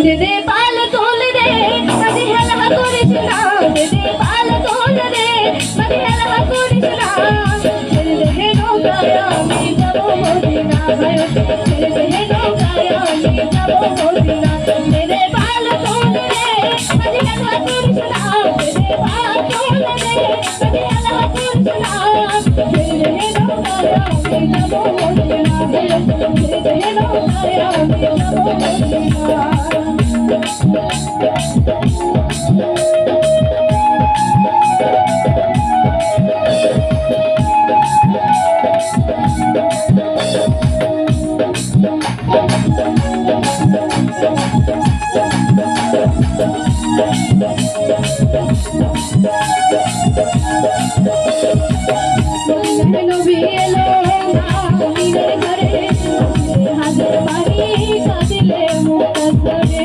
দে দে পাল তোল রে মাঝে হেলা করিস না দে দে পাল তোল রে মাঝে হেলা করিস না ছেড়ে দে হে নৌকায় আমি যাবো মদিনা ছেড়ে দে হে নৌকায় আমি যাবো মদিনা দে দে পাল তোল রে মাঝে হেলা করিস না দে দে পাল তোল রে মাঝে হেলা করিস না ছেড়ে দে হে নৌকায় আমি যাবো মদিনা ছেড়ে দে হে নৌকায় আমি যাবো মদিনা নবী এলো আমিনের ঘরে হাজার বাড়ি কাঁদিলে মুখ ধরে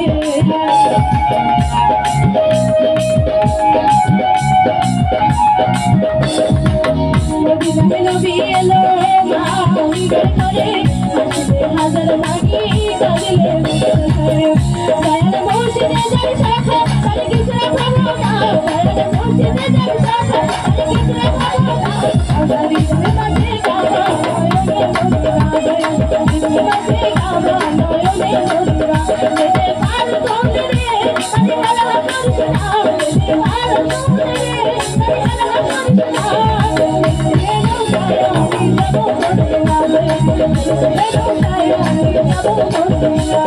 নবী এলো আমিনের ঘরে হাজার বাড়ি কাঁদিলে মুখ ধরে দয়াল মুর্শিদে যার শাখা তার কিছু ভাবো না দয়াল মুর্শিদে যার শাখা তার কিছু ভাবো না আজারি মাঝে কাবা নয়নে মুদ্রা দয়াল মাঝে কাবা নয়নে মুদ্রা দে পাল তোল রে তারে হালা করিস না দে পাল তোল রে তারে হালা করিস না হে নৌকায় আমি যাবো মদিনা হে নৌকায় আমি যাবো মদিনা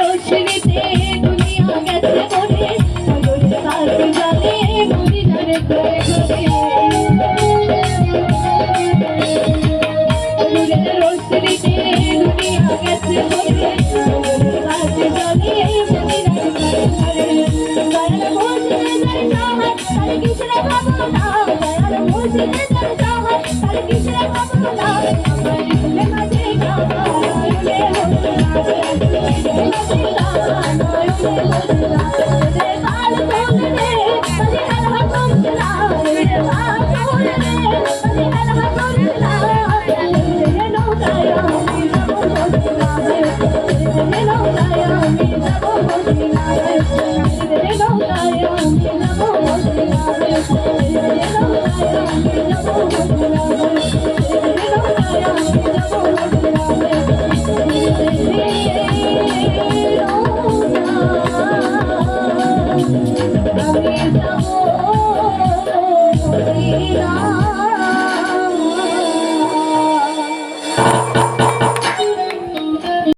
রোশনীতে দুনিয়া গেছে মরে সাথে জানে মদিনারে ঘরে ঘরে রোশনীতে দুনিয়া গেছে মরে সাথে জানে মদিনারে ঘরে ঘরে দয়াল মুর্শিদে যার চাহাত তার কিছু ভাবো না দয়াল মুর্শিদে যার চাহাত তার কিছু ভাবো না